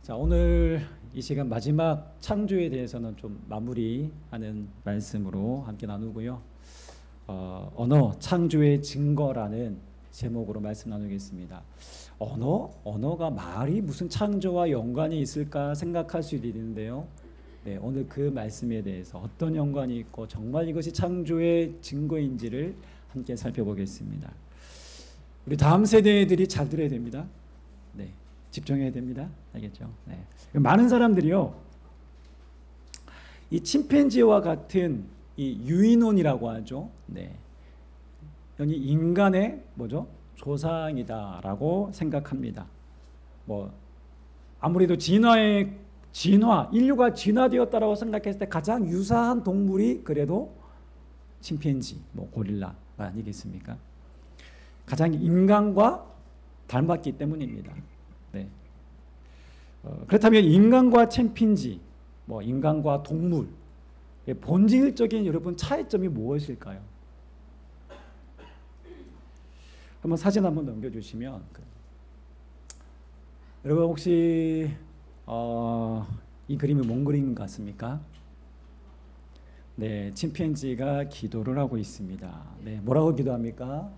자, 오늘 이 시간 마지막 창조에 대해서는 좀 마무리하는 말씀으로 함께 나누고요. 언어 창조의 증거라는 제목으로 말씀 나누겠습니다. 언어가 말이 무슨 창조와 연관이 있을까 생각할 수도 있는데요. 네, 오늘 그 말씀에 대해서 어떤 연관이 있고 정말 이것이 창조의 증거인지를 함께 살펴보겠습니다. 우리 다음 세대들이 잘 들어야 됩니다. 네, 집중해야 됩니다. 알겠죠? 네. 많은 사람들이요, 이 침팬지와 같은 이 유인원이라고 하죠. 네, 여기 인간의 뭐죠? 조상이다라고 생각합니다. 뭐 아무래도 인류가 진화되었다라고 생각했을 때 가장 유사한 동물이 그래도 침팬지, 뭐 고릴라 아니겠습니까? 가장 인간과 닮았기 때문입니다. 네. 그렇다면 인간과 침팬지, 뭐 인간과 동물, 본질적인 여러분 차이점이 무엇일까요? 한번 사진 한번 넘겨주시면, 여러분 혹시 이 그림이 뭔 그림 같습니까? 네, 침팬지가 기도를 하고 있습니다. 네, 뭐라고 기도합니까?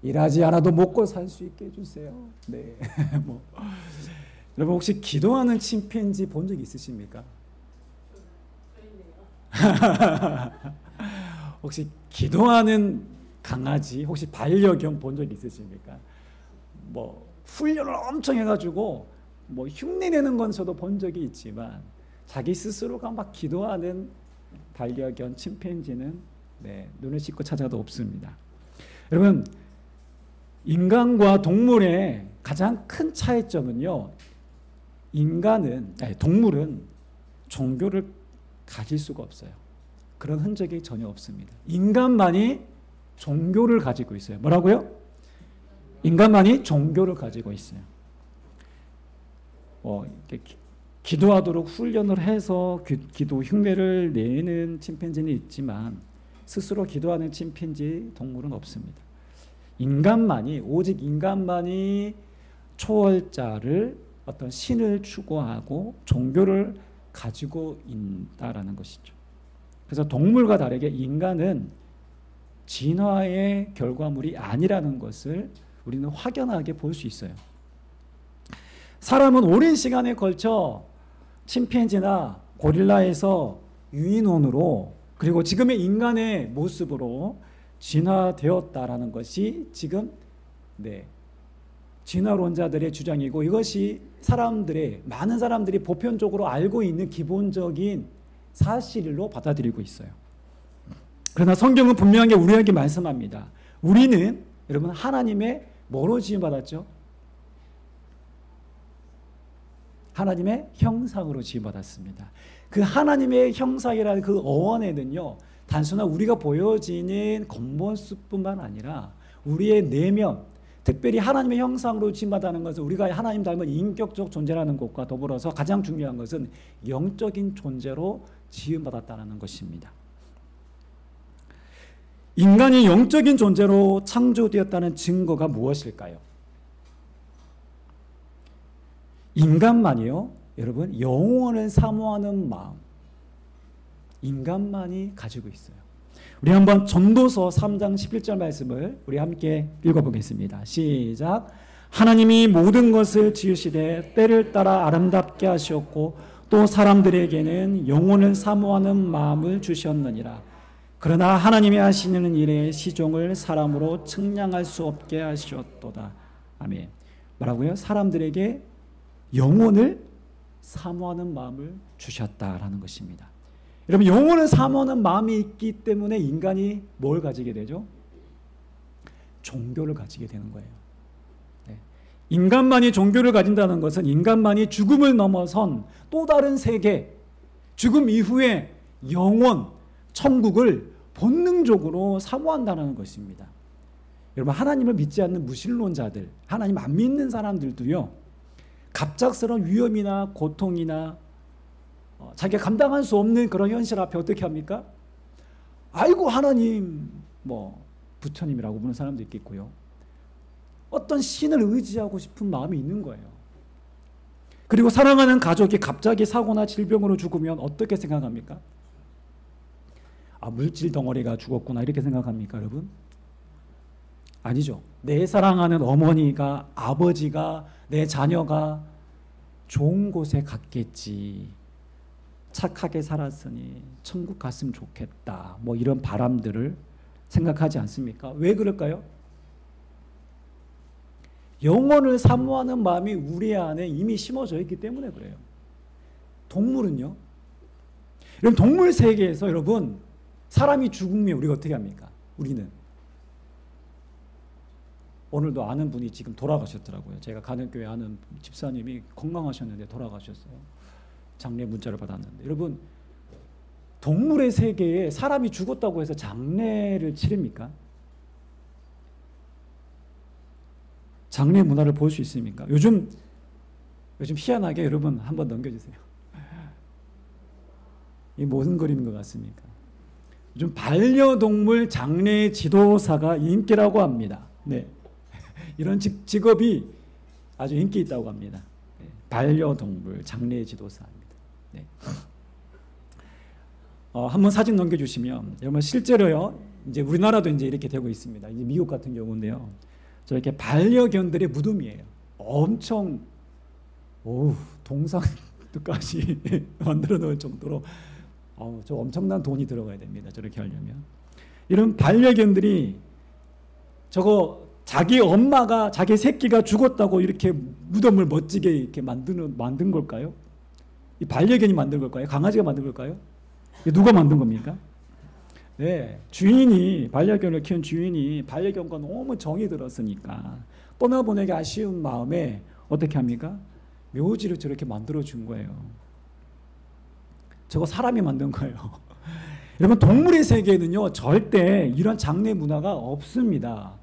일하지 않아도 먹고 살 수 있게 해주세요. 네, 뭐 여러분 혹시 기도하는 침팬지 본 적 있으십니까? 혹시 기도하는 강아지, 혹시 반려견 본 적 있으십니까? 뭐 훈련을 엄청 해가지고 뭐 흉내내는 건 저도 본 적이 있지만 자기 스스로가 막 기도하는 반려견 침팬지는 네, 눈을 씻고 찾아도 없습니다. 여러분, 인간과 동물의 가장 큰 차이점은요, 동물은 종교를 가질 수가 없어요. 그런 흔적이 전혀 없습니다. 인간만이 종교를 가지고 있어요. 뭐라고요? 인간만이 종교를 가지고 있어요. 기도하도록 훈련을 해서 기도 흉내를 내는 침팬지는 있지만 스스로 기도하는 침팬지 동물은 없습니다. 오직 인간만이 초월자를, 어떤 신을 추구하고 종교를 가지고 있다라는 것이죠. 그래서 동물과 다르게 인간은 진화의 결과물이 아니라는 것을 우리는 확연하게 볼 수 있어요. 사람은 오랜 시간에 걸쳐 침팬지나 고릴라에서 유인원으로, 그리고 지금의 인간의 모습으로 진화되었다라는 것이 지금 진화론자들의 주장이고, 이것이 많은 사람들이 보편적으로 알고 있는 기본적인 사실로 받아들이고 있어요. 그러나 성경은 분명하게 우리에게 말씀합니다. 우리는 여러분 하나님의 뭐로 지음받았죠? 하나님의 형상으로 지음받았습니다. 그 하나님의 형상이라는 그 어원에는요, 단순한 우리가 보여지는 겉모습뿐만 아니라 우리의 내면, 특별히 하나님의 형상으로 지음받았다는 것은 우리가 하나님 닮은 인격적 존재라는 것과 더불어서 가장 중요한 것은 영적인 존재로 지음받았다는 것입니다. 인간이 영적인 존재로 창조되었다는 증거가 무엇일까요? 인간만이요, 여러분, 영원을 사모하는 마음, 인간만이 가지고 있어요. 우리 한번 전도서 3장 11절 말씀을 우리 함께 읽어보겠습니다. 시작. 하나님이 모든 것을 지으시되 때를 따라 아름답게 하셨고 또 사람들에게는 영혼을 사모하는 마음을 주셨느니라. 그러나 하나님이 하시는 일의 시종을 사람으로 측량할 수 없게 하셨도다. 아멘. 뭐라고요? 사람들에게 영혼을 사모하는 마음을 주셨다라는 것입니다. 여러분, 영혼을 사모하는 마음이 있기 때문에 인간이 뭘 가지게 되죠? 종교를 가지게 되는 거예요. 네. 인간만이 종교를 가진다는 것은 인간만이 죽음을 넘어선 또 다른 세계, 죽음 이후의 영원, 천국을 본능적으로 사모한다는 것입니다. 여러분, 하나님을 믿지 않는 무신론자들, 하나님 안 믿는 사람들도요, 갑작스러운 위험이나 고통이나 자기가 감당할 수 없는 그런 현실 앞에 어떻게 합니까? 아이고 하나님, 부처님이라고 부르는 사람도 있겠고요. 어떤 신을 의지하고 싶은 마음이 있는 거예요. 그리고 사랑하는 가족이 갑자기 사고나 질병으로 죽으면 어떻게 생각합니까? 아, 물질 덩어리가 죽었구나 이렇게 생각합니까, 여러분? 아니죠. 내 사랑하는 어머니가, 아버지가, 내 자녀가 좋은 곳에 갔겠지. 착하게 살았으니 천국 갔으면 좋겠다. 뭐 이런 바람들을 생각하지 않습니까? 왜 그럴까요? 영혼을 사모하는 마음이 우리 안에 이미 심어져 있기 때문에 그래요. 동물은요? 여러분, 동물 세계에서 여러분, 사람이 죽으면 우리가 어떻게 합니까? 우리는 오늘도 아는 분이 지금 돌아가셨더라고요. 제가 가는 교회 아는 집사님이 건강하셨는데 돌아가셨어요. 장례 문자를 받았는데, 여러분, 동물의 세계에 사람이 죽었다고 해서 장례를 치릅니까? 장례 문화를 볼 수 있습니까? 요즘 희한하게 여러분 한번 넘겨주세요. 이 무슨 그림인 것 같습니까? 요즘 반려동물 장례 지도사가 인기라고 합니다. 네. 이런 직업이 아주 인기 있다고 합니다. 네. 반려동물 장례 지도사입니다. 네. 한번 사진 넘겨주시면, 여러분 실제로요, 이제 우리나라도 이제 이렇게 되고 있습니다. 이제 미국 같은 경우인데요, 저렇게 반려견들의 무덤이에요. 엄청 동상까지 만들어 놓을 정도로 저 엄청난 돈이 들어가야 됩니다. 저렇게 하려면. 이런 반려견들이 저거 자기 엄마가, 자기 새끼가 죽었다고 이렇게 무덤을 멋지게 이렇게 만든 걸까요? 이 반려견이 만든 걸까요? 강아지가 만든 걸까요? 누가 만든 겁니까? 네, 주인이, 반려견을 키운 주인이 반려견과 너무 정이 들었으니까 떠나보내기 아쉬운 마음에 어떻게 합니까? 묘지를 저렇게 만들어 준 거예요. 저거 사람이 만든 거예요. 여러분, 동물의 세계에는요, 절대 이런 장례 문화가 없습니다.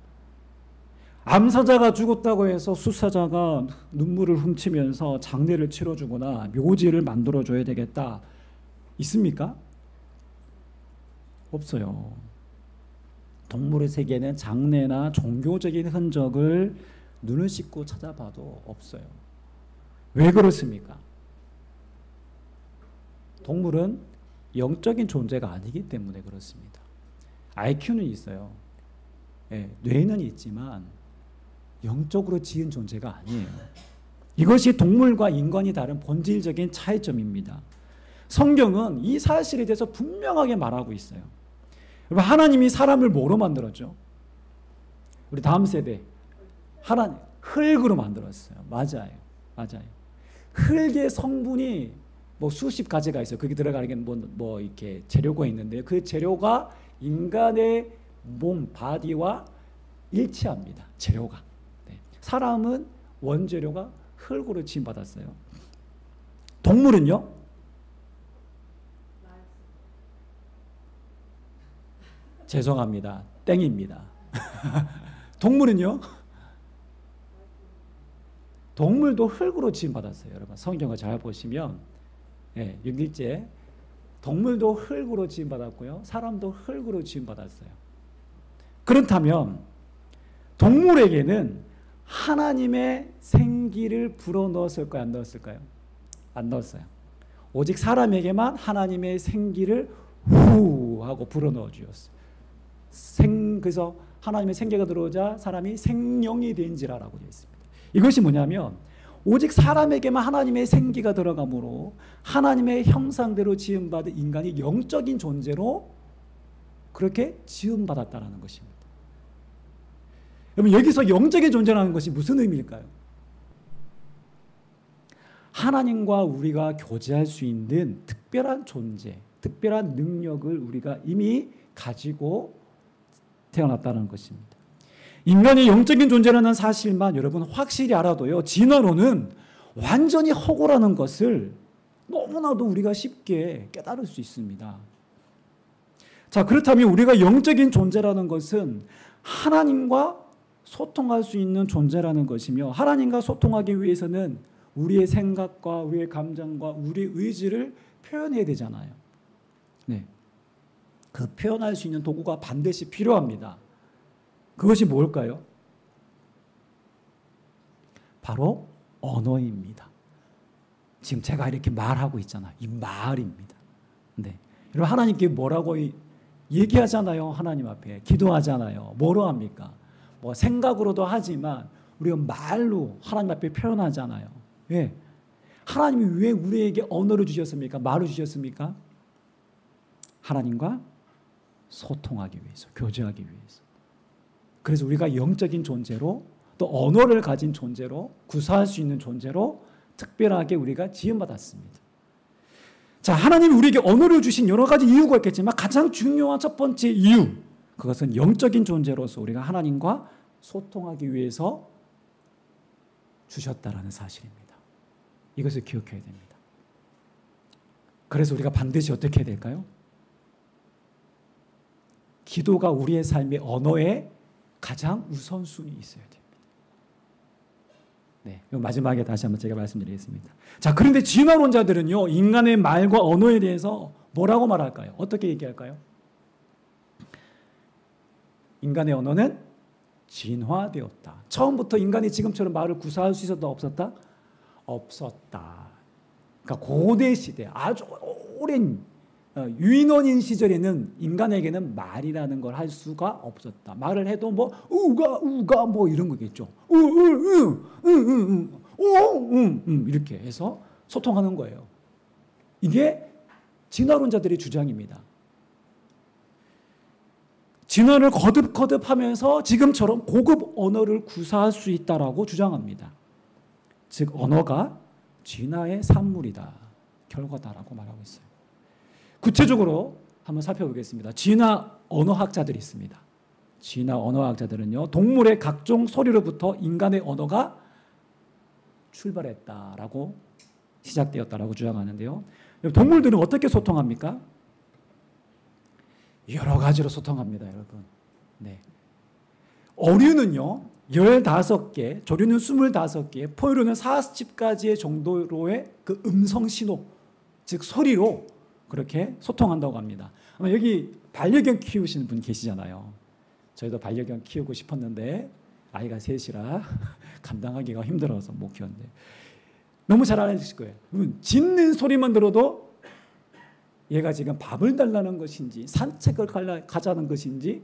암사자가 죽었다고 해서 수사자가 눈물을 훔치면서 장례를 치러주거나 묘지를 만들어줘야 되겠다, 있습니까? 없어요. 동물의 세계는 장례나 종교적인 흔적을 눈을 씻고 찾아봐도 없어요. 왜 그렇습니까? 동물은 영적인 존재가 아니기 때문에 그렇습니다. IQ는 있어요. 네, 뇌는 있지만 영적으로 지은 존재가 아니에요. 이것이 동물과 인간이 다른 본질적인 차이점입니다. 성경은 이 사실에 대해서 분명하게 말하고 있어요. 하나님이 사람을 뭐로 만들었죠? 우리 다음 세대, 하나님 흙으로 만들었어요. 맞아요. 흙의 성분이 뭐 수십 가지가 있어요. 거기 들어가는 뭐 이렇게 재료가 있는데, 그 재료가 인간의 몸, 바디와 일치합니다. 재료가. 네. 사람은 원재료가 흙으로 지음받았어요. 동물은요? 죄송합니다. 땡입니다. 동물은요? 동물도 흙으로 지음받았어요. 여러분, 성경을 잘 보시면 6일째 동물도 흙으로 지음받았고요, 사람도 흙으로 지음받았어요. 그렇다면 동물에게는 하나님의 생기를 불어넣었을까요? 안 넣었을까요? 안 넣었어요. 오직 사람에게만 하나님의 생기를 후 하고 불어넣어 주었어요. 그래서 하나님의 생기가 들어오자 사람이 생명이 된지라라고 되어 있습니다. 이것이 뭐냐면, 오직 사람에게만 하나님의 생기가 들어가므로 하나님의 형상대로 지음받은 인간이 영적인 존재로 그렇게 지음받았다는 것입니다. 여러분, 여기서 영적인 존재라는 것이 무슨 의미일까요? 하나님과 우리가 교제할 수 있는 특별한 존재, 특별한 능력을 우리가 이미 가지고 태어났다는 것입니다. 인간이 영적인 존재라는 사실만 여러분 확실히 알아도요, 진화론은 완전히 허구라는 것을 너무나도 우리가 쉽게 깨달을 수 있습니다. 자, 그렇다면 우리가 영적인 존재라는 것은 하나님과 소통할 수 있는 존재라는 것이며, 하나님과 소통하기 위해서는 우리의 생각과 우리의 감정과 우리의 의지를 표현해야 되잖아요. 네. 그 표현할 수 있는 도구가 반드시 필요합니다. 그것이 뭘까요? 바로 언어입니다. 지금 제가 이렇게 말하고 있잖아요. 이 말입니다. 네. 여러분 하나님께 뭐라고 얘기하잖아요. 하나님 앞에 기도하잖아요. 뭐로 합니까? 뭐 생각으로도 하지만 우리가 말로 하나님 앞에 표현하잖아요. 왜? 하나님이 왜 우리에게 언어를 주셨습니까? 말을 주셨습니까? 하나님과 소통하기 위해서, 교제하기 위해서. 그래서 우리가 영적인 존재로 또 언어를 가진 존재로 구사할 수 있는 존재로 특별하게 우리가 지음받았습니다. 자, 하나님이 우리에게 언어를 주신 여러 가지 이유가 있겠지만 가장 중요한 첫 번째 이유, 그것은 영적인 존재로서 우리가 하나님과 소통하기 위해서 주셨다라는 사실입니다. 이것을 기억해야 됩니다. 그래서 우리가 반드시 어떻게 해야 될까요? 기도가 우리의 삶의 언어에 가장 우선순위 있어야 됩니다. 네, 마지막에 다시 한번 제가 말씀드리겠습니다. 자, 그런데 진화론자들은요, 인간의 말과 언어에 대해서 뭐라고 말할까요? 어떻게 얘기할까요? 인간의 언어는 진화되었다. 처음부터 인간이 지금처럼 말을 구사할 수 있었다, 없었다? 없었다. 그러니까 고대 시대, 아주 오랜 유인원인 시절에는 인간에게는 말이라는 걸 할 수가 없었다. 말을 해도 뭐 우가 뭐 이런 거겠죠. 이렇게 해서 소통하는 거예요. 이게 진화론자들의 주장입니다. 진화를 거듭하면서 지금처럼 고급 언어를 구사할 수 있다라고 주장합니다. 즉 언어가 진화의 산물이다, 결과다라고 말하고 있어요. 구체적으로 한번 살펴보겠습니다. 진화 언어학자들이 있습니다. 진화 언어학자들은요, 동물의 각종 소리로부터 인간의 언어가 출발했다라고 시작되었다라고 주장하는데요. 동물들은 어떻게 소통합니까? 여러 가지로 소통합니다, 여러분. 네. 어류는요, 15개, 조류는 25개, 포유류는 40가지의 정도로의 그 음성 신호, 즉 소리로 그렇게 소통한다고 합니다. 아마 여기 반려견 키우시는 분 계시잖아요. 저희도 반려견 키우고 싶었는데 아이가 셋이라 감당하기가 힘들어서 못 키웠는데 너무 잘 알아주실 거예요. 짖는 소리만 들어도 얘가 지금 밥을 달라는 것인지 산책을 가자는 것인지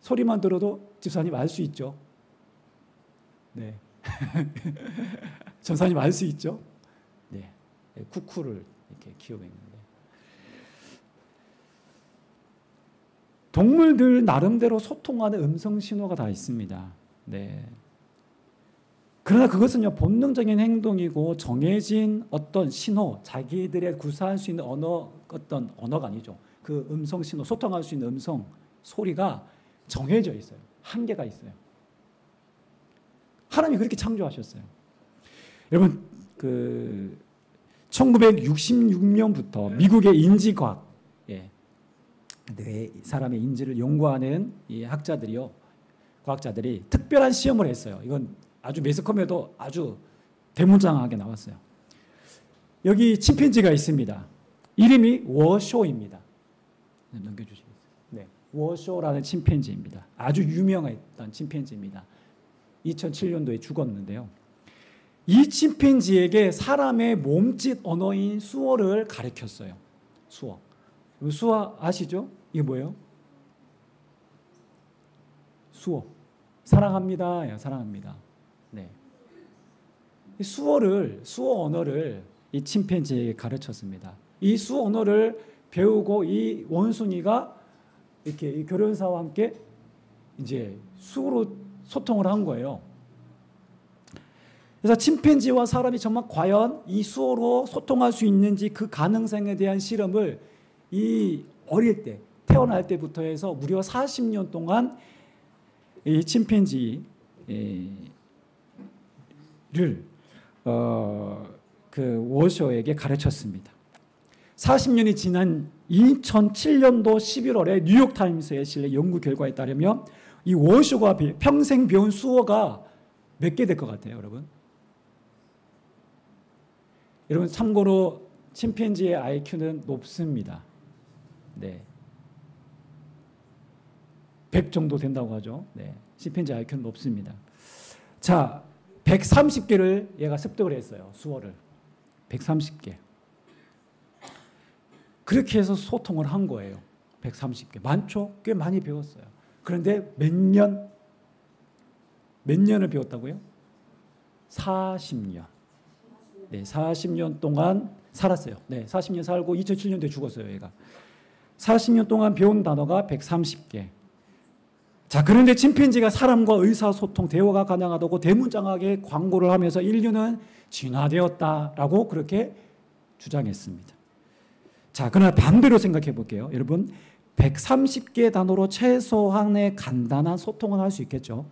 소리만 들어도 집사님 알 수 있죠. 네. 전사님 알 수 있죠. 네. 쿠쿠를 이렇게 키우고 있는데 동물들 나름대로 소통하는 음성 신호가 다 있습니다. 네. 그러나 그것은요, 본능적인 행동이고 정해진 어떤 신호, 자기들의 구사할 수 있는 어떤 언어가 아니죠. 그 음성 신호, 소통할 수 있는 음성 소리가 정해져 있어요. 한계가 있어요. 하나님이 그렇게 창조하셨어요. 여러분, 1966년부터 미국의 인지과학, 뇌 사람의 인지를 연구하는 이 과학자들이 특별한 시험을 했어요. 이건 아주 매스컴에도 아주 대문장하게 나왔어요. 여기 침팬지가 있습니다. 이름이 워쇼입니다. 넘겨주시겠어요? 네, 워쇼라는 침팬지입니다. 아주 유명했던 침팬지입니다. 2007년도에 죽었는데요. 이 침팬지에게 사람의 몸짓 언어인 수어를 가르쳤어요. 수어. 수어 아시죠? 이게 뭐예요? 수어. 사랑합니다. 사랑합니다. 네. 수어 언어를 이 침팬지에게 가르쳤습니다. 이 수어 언어를 배우고 이 원숭이가 이렇게 이 교련사와 함께 이제 수어로 소통을 한 거예요. 그래서 침팬지와 사람이 정말 과연 이 수어로 소통할 수 있는지 그 가능성에 대한 실험을 이 어릴 때, 태어날 때부터 해서 무려 40년 동안 이 침팬지를 그 워쇼에게 가르쳤습니다. 40년이 지난 2007년도 11월에 뉴욕타임스에 실린 연구 결과에 따르면 이 워쇼가 평생 배운 수어가 몇 개 될 것 같아요, 여러분? 여러분, 참고로 침팬지의 IQ는 높습니다. 네. 100 정도 된다고 하죠. 네. 침팬지 IQ는 높습니다. 자, 130개를 얘가 습득을 했어요, 수어를. 130개. 그렇게 해서 소통을 한 거예요. 130개. 많죠? 꽤 많이 배웠어요. 그런데 몇 년을 배웠다고요? 40년. 네, 40년 동안 살았어요. 네, 40년 살고 2007년도에 죽었어요, 얘가. 40년 동안 배운 단어가 130개. 자, 그런데 침팬지가 사람과 의사소통, 대화가 가능하다고 대문짝하게 광고를 하면서 인류는 진화되었다라고 그렇게 주장했습니다. 자, 그러나 반대로 생각해 볼게요. 여러분, 130개 단어로 최소한의 간단한 소통을 할 수 있겠죠.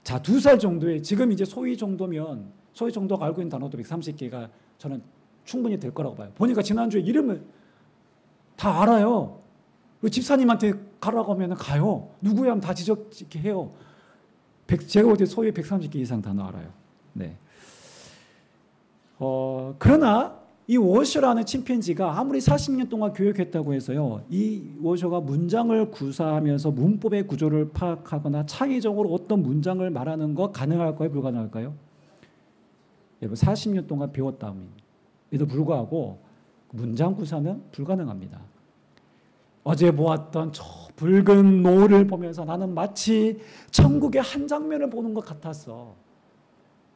자, 2살 정도에, 지금 이제 소위 정도가 알고 있는 단어도 130개가 저는 충분히 될 거라고 봐요. 보니까 지난주에 이름을 다 알아요. 집사님한테 가라고 하면 가요. 누구야 하면 다 지적해 해요. 제가 볼 때 소위 130개 이상 단어 알아요. 네. 그러나 이 워셔라는 침팬지가 아무리 40년 동안 교육했다고 해서요, 이 워셔가 문장을 구사하면서 문법의 구조를 파악하거나 창의적으로 어떤 문장을 말하는 거 가능할까요? 불가능할까요? 여러분, 40년 동안 배웠다면에도 불구하고 문장 구사는 불가능합니다. 어제 보았던 저 붉은 노을을 보면서 나는 마치 천국의 한 장면을 보는 것 같았어.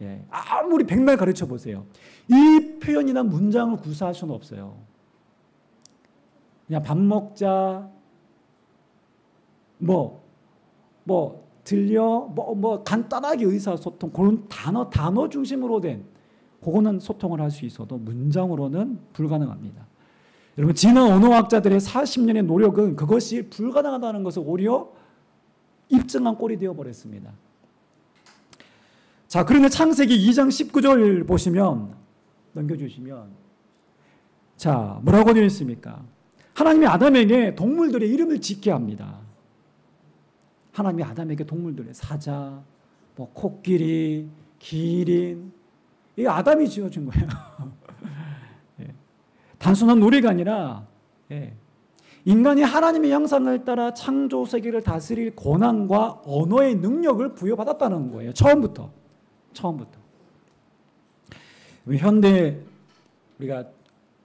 예, 아무리 백날 가르쳐 보세요. 이 표현이나 문장을 구사할 수는 없어요. 그냥 밥 먹자, 들려, 간단하게 의사소통, 그런 단어 중심으로 된, 그거는 소통을 할 수 있어도 문장으로는 불가능합니다. 여러분, 진화 언어학자들의 40년의 노력은 그것이 불가능하다는 것을 오히려 입증한 꼴이 되어버렸습니다. 자, 그런데 창세기 2장 19절 보시면, 넘겨주시면, 자, 뭐라고 되어 있습니까? 하나님이 아담에게 동물들의 이름을 짓게 합니다. 하나님이 아담에게 동물들의 사자, 코끼리, 기린, 이게 아담이 지어준 거예요. 예. 단순한 놀이가 아니라, 예. 인간이 하나님의 형상을 따라 창조 세계를 다스릴 권한과 언어의 능력을 부여받았다는 거예요. 처음부터. 현대 우리가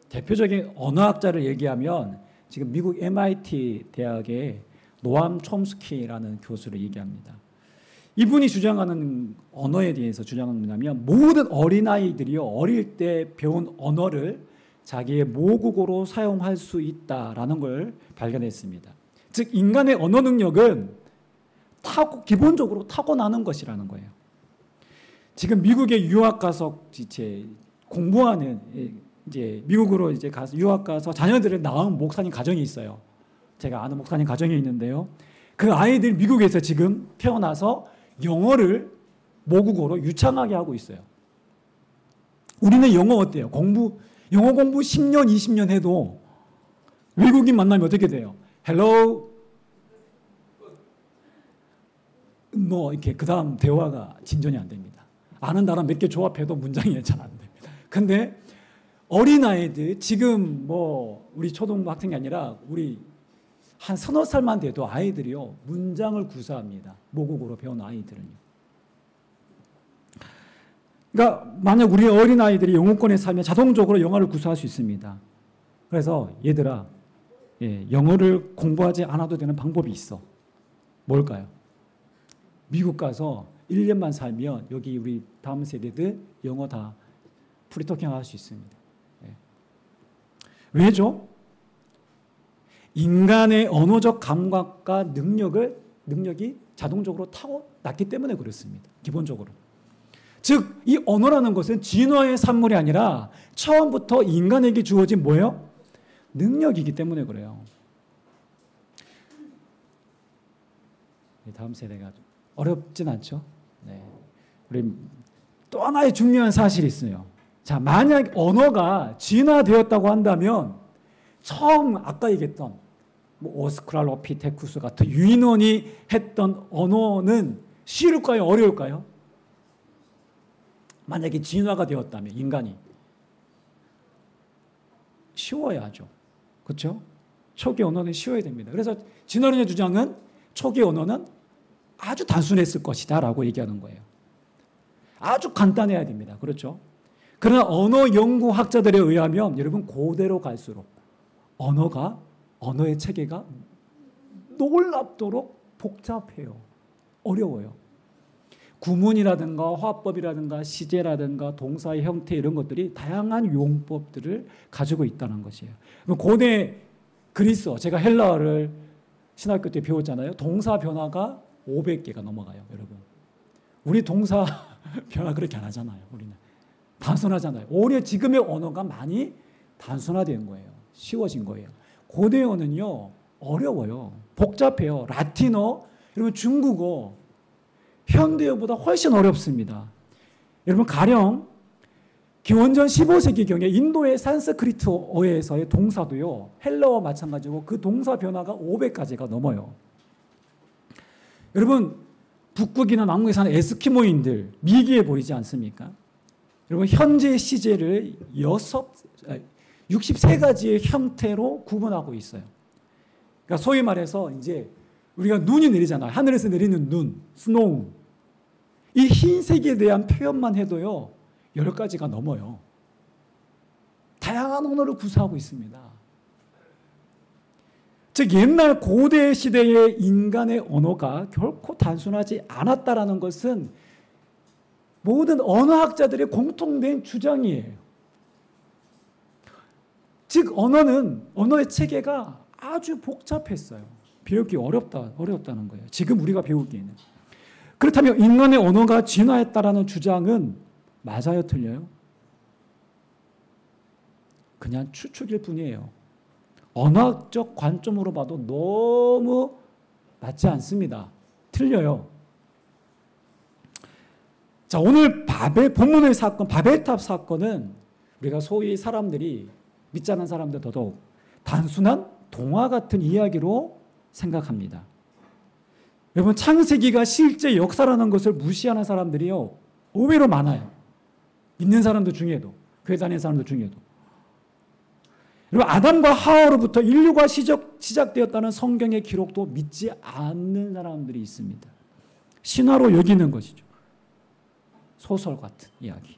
대표적인 언어학자를 얘기하면 지금 미국 MIT 대학의 노암 촘스키라는 교수를 얘기합니다. 이분이 주장하는 언어에 대해서 주장은 뭐냐면, 모든 어린아이들이요, 어릴 때 배운 언어를 자기의 모국어로 사용할 수 있다라는 걸 발견했습니다. 즉, 인간의 언어 능력은 기본적으로 타고나는 것이라는 거예요. 지금 미국에 유학 가서 공부하는, 이제 미국으로 이제 가서 유학 가서 자녀들을 낳은 목사님 가정이 있어요. 제가 아는 목사님 가정이 있는데요. 그 아이들 미국에서 지금 태어나서 영어를 모국어로 유창하게 하고 있어요. 우리는 영어 어때요? 영어 공부 10년, 20년 해도 외국인 만나면 어떻게 돼요? Hello, 이렇게 그 다음 대화가 진전이 안 됩니다. 아는 단어 몇 개 조합해도 문장이 잘 안 됩니다. 근데 어린아이들, 지금 우리 초등학생이 아니라 우리 한 서너 살만 돼도 아이들이요, 문장을 구사합니다. 모국어로 배운 아이들은요. 그러니까 만약 우리 어린아이들이 영어권에 살면 자동적으로 영어를 구사할 수 있습니다. 그래서 얘들아, 영어를 공부하지 않아도 되는 방법이 있어. 뭘까요? 미국 가서 1년만 살면 여기 우리 다음 세대들 영어 다 프리토킹 할 수 있습니다. 왜죠? 인간의 언어적 감각과 능력이 자동적으로 타고났기 때문에 그렇습니다. 기본적으로. 즉, 이 언어라는 것은 진화의 산물이 아니라 처음부터 인간에게 주어진 뭐예요? 능력이기 때문에 그래요. 다음 세대가 좀 어렵진 않죠? 네. 우리 또 하나의 중요한 사실이 있어요. 자, 만약 언어가 진화되었다고 한다면 처음 아까 얘기했던 오스트랄로피테쿠스 같은 유인원이 했던 언어는 쉬울까요? 어려울까요? 만약에 진화가 되었다면 인간이 쉬워야죠. 그렇죠? 초기 언어는 쉬워야 됩니다. 그래서 진화론의 주장은 초기 언어는 아주 단순했을 것이다 라고 얘기하는 거예요. 아주 간단해야 됩니다. 그렇죠? 그러나 언어 연구학자들에 의하면 여러분 고대로 갈수록 언어의 체계가 놀랍도록 복잡해요. 어려워요. 구문이라든가 화법이라든가 시제라든가 동사의 형태 이런 것들이 다양한 용법들을 가지고 있다는 것이에요. 고대 그리스어, 제가 헬라어를 신학교 때 배웠잖아요. 동사 변화가 500개가 넘어가요, 여러분. 우리 동사 변화 그렇게 안 하잖아요. 우리는 단순하잖아요. 오히려 지금의 언어가 많이 단순화된 거예요. 쉬워진 거예요. 고대어는요 어려워요. 복잡해요. 라틴어, 여러분 중국어, 현대어보다 훨씬 어렵습니다. 여러분 가령 기원전 15세기경에 인도의 산스크리트어에서의 동사도요 헬라어와 마찬가지고 그 동사 변화가 500가지가 넘어요. 여러분 북극이나 남극에 사는 에스키모인들 미기해 보이지 않습니까? 여러분 현재 시제를 63가지의 형태로 구분하고 있어요. 그러니까 소위 말해서 이제 우리가 눈이 내리잖아요. 하늘에서 내리는 눈, 스노우. 이 흰색에 대한 표현만 해도요 10가지가 넘어요. 다양한 언어를 구사하고 있습니다. 즉 옛날 고대 시대의 인간의 언어가 결코 단순하지 않았다라는 것은 모든 언어학자들의 공통된 주장이에요. 즉 언어의 체계가 아주 복잡했어요. 배우기 어렵다는 거예요. 지금 우리가 배우기에는. 그렇다면 인간의 언어가 진화했다라는 주장은 맞아요, 틀려요? 그냥 추측일 뿐이에요. 언어학적 관점으로 봐도 너무 맞지 않습니다. 틀려요. 자, 오늘 본문의 사건, 바벨탑 사건은 우리가 소위 사람들이 믿지 않는 사람들 더더욱 단순한 동화 같은 이야기로 생각합니다. 여러분 창세기가 실제 역사라는 것을 무시하는 사람들이요 의외로 많아요. 믿는 사람들 중에도, 교회 다니는 사람들 중에도. 여러분 아담과 하와로부터 인류가 시작되었다는 성경의 기록도 믿지 않는 사람들이 있습니다. 신화로 여기는 것이죠. 소설 같은 이야기.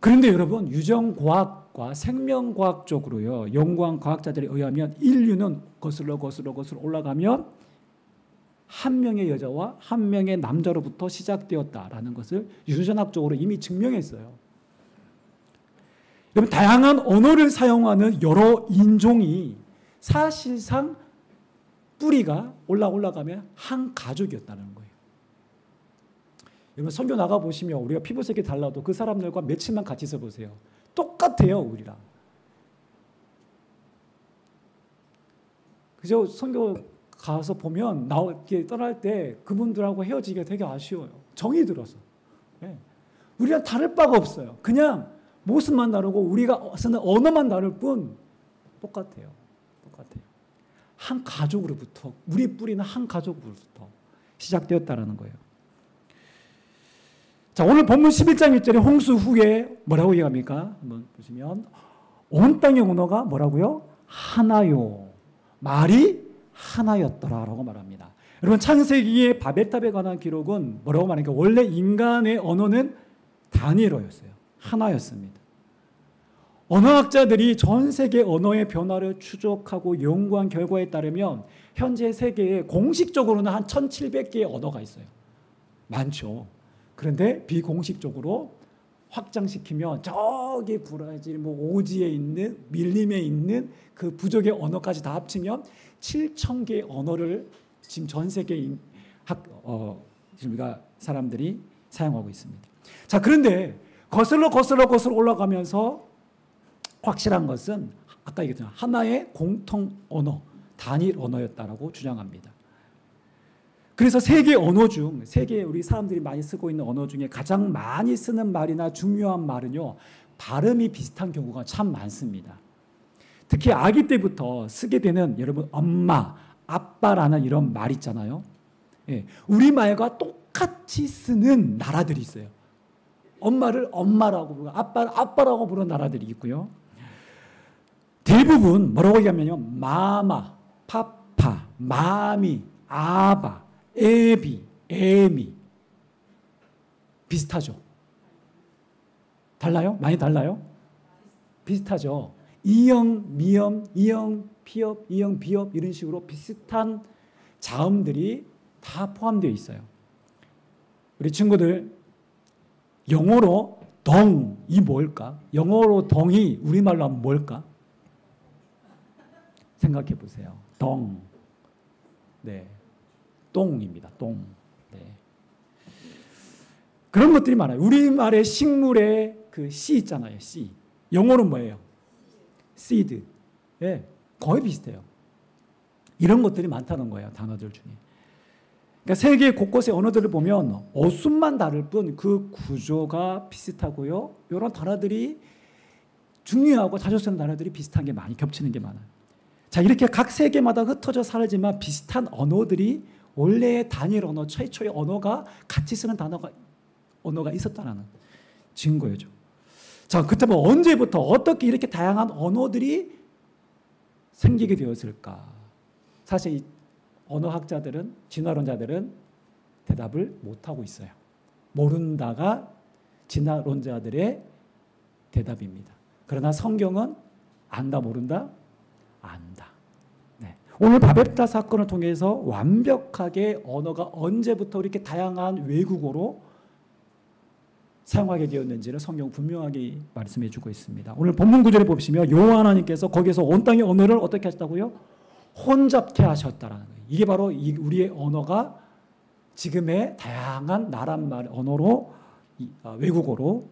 그런데 여러분 유전과학과 생명과학적으로요 연구한 과학자들에 의하면 인류는 거슬러 올라가면 한 명의 여자와 한 명의 남자로부터 시작되었다라는 것을 유전학적으로 이미 증명했어요. 여러분 다양한 언어를 사용하는 여러 인종이 사실상 뿌리가 올라가면 한 가족이었다는 거예요. 여러분 선교 나가보시면 우리가 피부색이 달라도 그 사람들과 며칠만 같이 있어보세요. 똑같아요, 우리랑. 그죠? 선교 가서 보면 이렇게 떠날 때 그분들하고 헤어지기가 되게 아쉬워요. 정이 들어서. 네. 우리랑 다를 바가 없어요. 그냥 모습만 다르고 우리가 쓰는 언어만 다를 뿐 똑같아요. 한 가족으로부터, 우리 뿌리는 한 가족으로부터 시작되었다는 거예요. 자, 오늘 본문 11장 1절에 홍수 후에 뭐라고 얘기합니까? 한번 보시면 온 땅의 언어가 뭐라고요? 하나요. 말이 하나였더라라고 말합니다. 여러분 창세기의 바벨탑에 관한 기록은 뭐라고 말하니까 원래 인간의 언어는 단일어였어요. 하나였습니다. 언어학자들이 전 세계 언어의 변화를 추적하고 연구한 결과에 따르면 현재 세계에 공식적으로는 한 1700개의 언어가 있어요. 많죠. 그런데 비공식적으로 확장시키면 저기 브라질, 오지에 있는, 밀림에 있는 그 부족의 언어까지 다 합치면 7,000개의 언어를 지금 전 세계 지금 우리가 사람들이 사용하고 있습니다. 자, 그런데 거슬러 올라가면서 확실한 것은 아까 얘기했잖아요. 하나의 공통 언어, 단일 언어였다라고 주장합니다. 그래서 세계 언어 중, 세계 우리 사람들이 많이 쓰고 있는 언어 중에 가장 많이 쓰는 말이나 중요한 말은요, 발음이 비슷한 경우가 참 많습니다. 특히 아기 때부터 쓰게 되는 여러분 엄마, 아빠라는 이런 말 있잖아요. 예, 우리말과 똑같이 쓰는 나라들이 있어요. 엄마를 엄마라고 부르고 아빠를 아빠라고 부르는 나라들이 있고요. 대부분 뭐라고 얘기하면요. 마마, 파파, 마미, 아바, 에비, 에미 비슷하죠. 달라요? 많이 달라요? 비슷하죠. 이형, 미형, 이형, 피업, 이형, 비업 이런 식으로 비슷한 자음들이 다 포함되어 있어요. 우리 친구들 영어로 덩이 뭘까? 영어로 덩이 우리말로 하면 뭘까? 생각해 보세요. 덩. 네. 똥입니다. 똥. 네. 그런 것들이 많아요. 우리말의 식물의 그 씨 있잖아요. 씨. 영어로는 뭐예요? seed. 예. 거의 비슷해요. 이런 것들이 많다는 거예요. 단어들 중에. 그러니까 세계 곳곳의 언어들을 보면 어순만 다를 뿐 그 구조가 비슷하고요. 이런 단어들이 중요하고 자주 쓰는 단어들이 비슷한 게 많이 겹치는 게 많아요. 자, 이렇게 각 세계마다 흩어져 살지만 비슷한 언어들이 원래의 단일 언어, 최초의 언어가 같이 쓰는 언어가 있었다는 증거죠. 자, 그렇다면 언제부터 어떻게 이렇게 다양한 언어들이 생기게 되었을까? 사실 이 언어학자들은, 진화론자들은 대답을 못하고 있어요. 모른다가 진화론자들의 대답입니다. 그러나 성경은 안다, 모른다? 안다. 네. 오늘 바벨탑 사건을 통해서 완벽하게 언어가 언제부터 이렇게 다양한 외국어로 사용하게 되었는지를 성경 분명하게 말씀해 주고 있습니다. 오늘 본문 구절에 보시면 여호와 하나님께서 거기서 온 땅의 언어를 어떻게 하셨다고요? 혼잡케 하셨다라는 거예요. 이게 바로 우리의 언어가 지금의 다양한 나란말 언어로 외국어로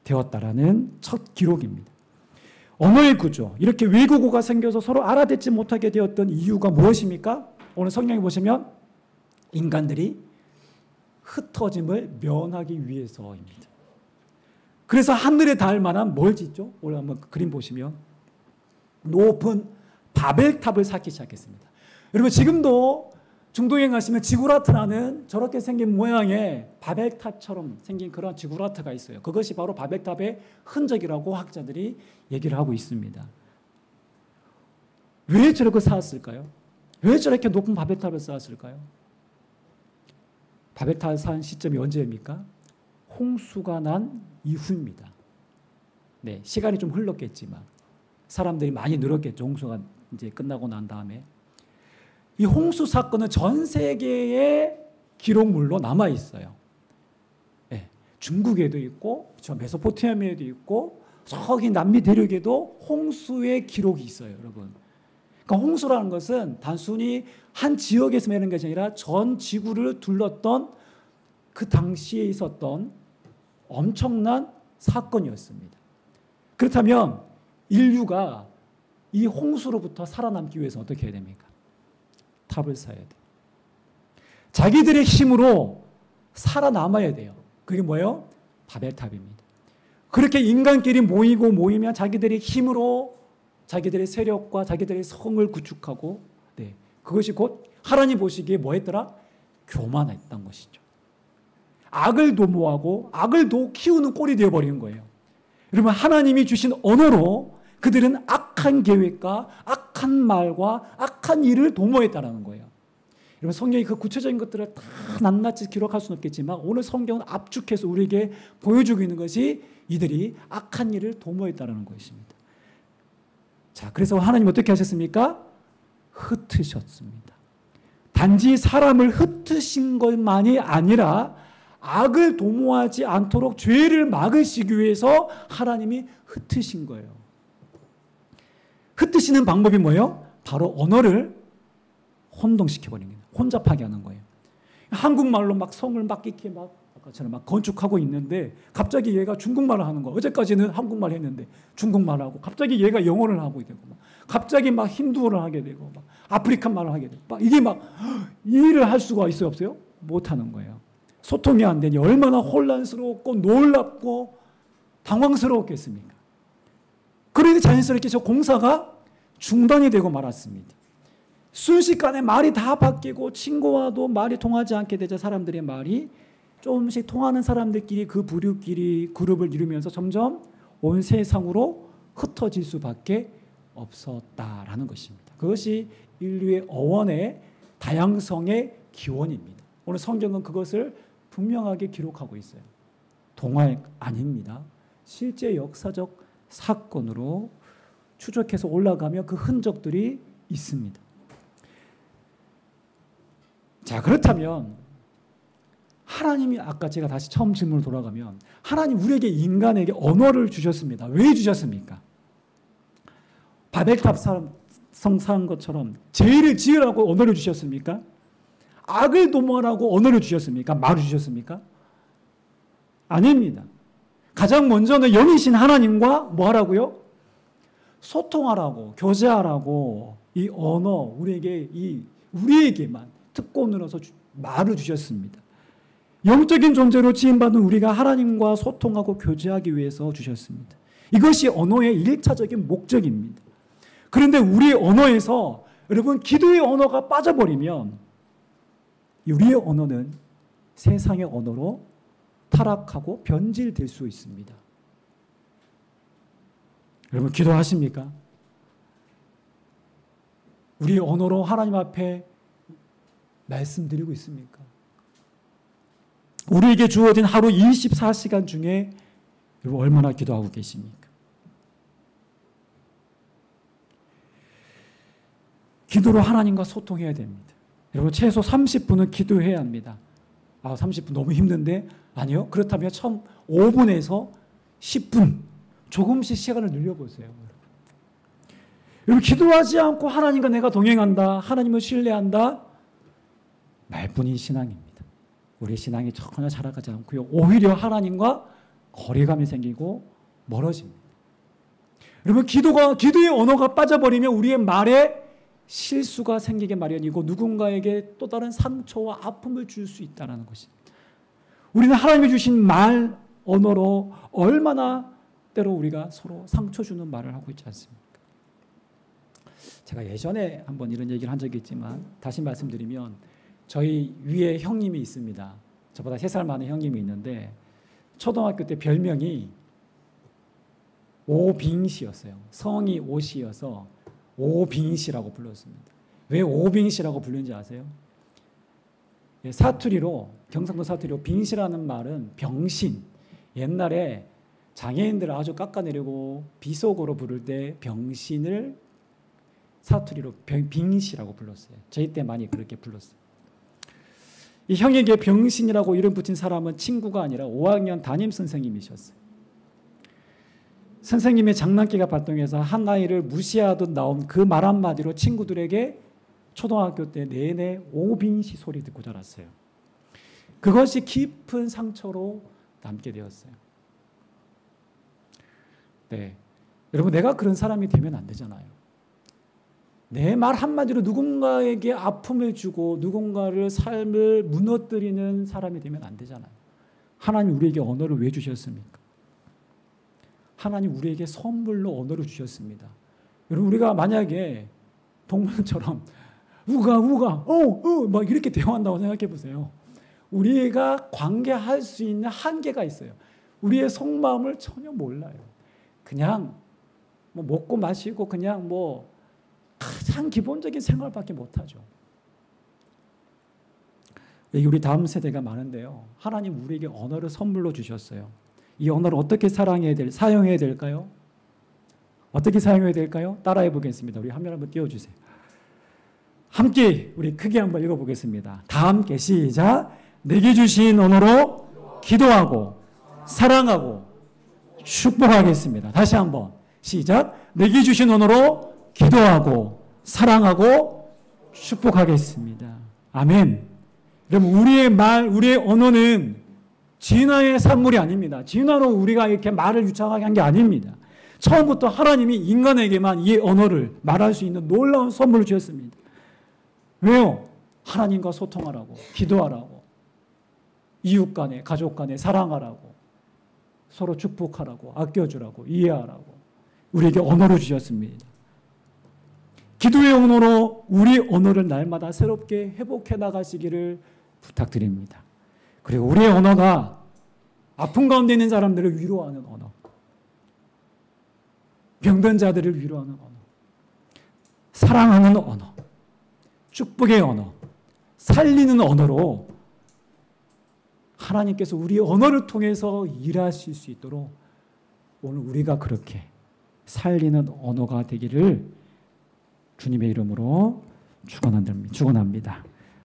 되었다라는 첫 기록입니다. 언어의 구조, 이렇게 외국어가 생겨서 서로 알아듣지 못하게 되었던 이유가 무엇입니까? 오늘 성경에 보시면 인간들이 흩어짐을 면하기 위해서입니다. 그래서 하늘에 닿을 만한 뭘 짓죠? 오늘 한번 그림 보시면 높은 바벨탑을 쌓기 시작했습니다. 여러분 지금도 중동에 가시면 지구라트라는 저렇게 생긴 모양의 바벨탑처럼 생긴 그런 지구라트가 있어요. 그것이 바로 바벨탑의 흔적이라고 학자들이 얘기를 하고 있습니다. 왜 저렇게 쌓았을까요? 왜 저렇게 높은 바벨탑을 쌓았을까요? 바벨탑을 쌓은 시점이 언제입니까? 홍수가 난 이후입니다. 네, 시간이 좀 흘렀겠지만 사람들이 많이 늘었겠죠. 홍수가 이제 끝나고 난 다음에. 이 홍수 사건은 전 세계의 기록물로 남아 있어요. 네, 중국에도 있고, 저 메소포타미아에도 있고, 저기 남미 대륙에도 홍수의 기록이 있어요, 여러분. 그러니까 홍수라는 것은 단순히 한 지역에서 매는 것이 아니라 전 지구를 둘렀던 그 당시에 있었던 엄청난 사건이었습니다. 그렇다면 인류가 이 홍수로부터 살아남기 위해서 어떻게 해야 됩니까? 탑을 쌓아야 돼요. 자기들의 힘으로 살아남아야 돼요. 그게 뭐예요? 바벨탑입니다. 그렇게 인간끼리 모이면 자기들의 힘으로 자기들의 세력과 자기들의 성을 구축하고, 네, 그것이 곧 하나님 보시기에 뭐 했더라? 교만했던 것이죠. 악을 도모하고 악을 키우는 꼴이 되어버리는 거예요. 여러분 하나님이 주신 언어로 그들은 악한 계획과 악한 말과 악한 일을 도모했다는 거예요. 여러분 성경이 그 구체적인 것들을 다 낱낱이 기록할 수는 없겠지만 오늘 성경은 압축해서 우리에게 보여주고 있는 것이 이들이 악한 일을 도모했다는 것입니다. 자, 그래서 하나님 어떻게 하셨습니까? 흩으셨습니다. 단지 사람을 흩으신 것만이 아니라 악을 도모하지 않도록 죄를 막으시기 위해서 하나님이 흩으신 거예요. 흩으시는 방법이 뭐예요? 바로 언어를 혼동시켜버리는 거예요. 혼잡하게 하는 거예요. 한국말로 막 성을 막 이렇게 막 아까처럼 막 건축하고 있는데 갑자기 얘가 중국말을 하는 거예요. 어제까지는 한국말 했는데 중국말 하고 갑자기 얘가 영어를 하고 되고 막 갑자기 막 힌두어를 하게 되고 막 아프리칸 말을 하게 되고 막 이게 막 이해를 할 수가 있어요, 없어요? 못 하는 거예요. 소통이 안 되니 얼마나 혼란스럽고 놀랍고 당황스러웠겠습니까? 그러니 자연스럽게 저 공사가 중단이 되고 말았습니다. 순식간에 말이 다 바뀌고 친구와도 말이 통하지 않게 되자 사람들의 말이 조금씩 통하는 사람들끼리 그 부류끼리 그룹을 이루면서 점점 온 세상으로 흩어질 수밖에 없었다라는 것입니다. 그것이 인류의 어원의 다양성의 기원입니다. 오늘 성경은 그것을 분명하게 기록하고 있어요. 동화 아닙니다. 실제 역사적 사건으로 추적해서 올라가며 그 흔적들이 있습니다. 자, 그렇다면 하나님이 아까 제가 다시 처음 질문으로 돌아가면 하나님 우리에게 인간에게 언어를 주셨습니다. 왜 주셨습니까? 바벨탑 성사한 것처럼 죄를 지으라고 언어를 주셨습니까? 악을 도모하라고 언어를 주셨습니까? 말을 주셨습니까? 아닙니다. 가장 먼저는 영이신 하나님과 뭐 하라고요? 소통하라고, 교제하라고 이 언어 우리에게만 특권으로서 말을 주셨습니다. 영적인 존재로 지음받은 우리가 하나님과 소통하고 교제하기 위해서 주셨습니다. 이것이 언어의 1차적인 목적입니다. 그런데 우리의 언어에서 여러분 기도의 언어가 빠져버리면 우리의 언어는 세상의 언어로 타락하고 변질될 수 있습니다. 여러분 기도하십니까? 우리의 언어로 하나님 앞에 말씀드리고 있습니까? 우리에게 주어진 하루 24시간 중에 여러분 얼마나 기도하고 계십니까? 기도로 하나님과 소통해야 됩니다. 여러분 최소 30분은 기도해야 합니다. 30분 너무 힘든데? 아니요. 그렇다면 처음 5분에서 10분 조금씩 시간을 늘려보세요. 여러분 기도하지 않고 하나님과 내가 동행한다. 하나님을 신뢰한다. 말뿐인 신앙입니다. 우리 신앙이 전혀 자라가지 않고요. 오히려 하나님과 거리감이 생기고 멀어집니다. 여러분 기도의 언어가 빠져버리면 우리의 말에 실수가 생기게 마련이고 누군가에게 또 다른 상처와 아픔을 줄 수 있다는 것입니다. 우리는 하나님이 주신 말, 언어로 얼마나 때로 우리가 서로 상처 주는 말을 하고 있지 않습니까? 제가 예전에 한번 이런 얘기를 한 적이 있지만 다시 말씀드리면 저희 위에 형님이 있습니다. 저보다 3살 많은 형님이 있는데 초등학교 때 별명이 오빙씨였어요. 성이 오씨여서 오빙씨라고 불렀습니다. 왜 오빙씨라고 부르는지 아세요? 사투리로 경상도 사투리로 빙씨라는 말은 병신. 옛날에 장애인들을 아주 깎아내리고 비속어로 부를 때 병신을 사투리로 빙씨라고 불렀어요. 저희 때 많이 그렇게 불렀어요. 이 형에게 병신이라고 이름 붙인 사람은 친구가 아니라 5학년 담임 선생님이셨어요. 선생님의 장난기가 발동해서 한 아이를 무시하듯 나온 그 말 한마디로 친구들에게 초등학교 때 내내 오빙시 소리 듣고 자랐어요. 그것이 깊은 상처로 남게 되었어요. 네, 여러분 내가 그런 사람이 되면 안 되잖아요. 내 말 한마디로 누군가에게 아픔을 주고 누군가를 삶을 무너뜨리는 사람이 되면 안 되잖아요. 하나님 우리에게 언어를 왜 주셨습니까? 하나님 우리에게 선물로 언어를 주셨습니다. 여러분 우리가 만약에 동물처럼 우가 막 이렇게 대화한다고 생각해 보세요. 우리가 관계할 수 있는 한계가 있어요. 우리의 속마음을 전혀 몰라요. 그냥 뭐 먹고 마시고 그냥 뭐 가장 기본적인 생활밖에 못하죠. 우리 다음 세대가 많은데요. 하나님 우리에게 언어를 선물로 주셨어요. 이 언어를 어떻게 사용해야 될까요? 어떻게 사용해야 될까요? 따라해 보겠습니다. 우리 화면 한번 띄워주세요. 함께 우리 크게 한번 읽어보겠습니다. 다 함께 시작. 내게 주신 언어로 기도하고 사랑하고 축복하겠습니다. 다시 한번 시작. 내게 주신 언어로 기도하고 사랑하고 축복하겠습니다. 아멘. 여러분 우리의 말, 우리의 언어는 진화의 산물이 아닙니다. 진화로 우리가 이렇게 말을 유창하게 한 게 아닙니다. 처음부터 하나님이 인간에게만 이 언어를 말할 수 있는 놀라운 선물을 주셨습니다. 왜요? 하나님과 소통하라고, 기도하라고, 이웃 간에, 가족 간에 사랑하라고, 서로 축복하라고, 아껴주라고, 이해하라고 우리에게 언어를 주셨습니다. 기도의 언어로 우리 언어를 날마다 새롭게 회복해 나가시기를 부탁드립니다. 그리고 우리의 언어가 아픔 가운데 있는 사람들을 위로하는 언어, 병든 자들을 위로하는 언어, 사랑하는 언어, 축복의 언어, 살리는 언어로 하나님께서 우리의 언어를 통해서 일하실 수 있도록 오늘 우리가 그렇게 살리는 언어가 되기를 주님의 이름으로 축원합니다.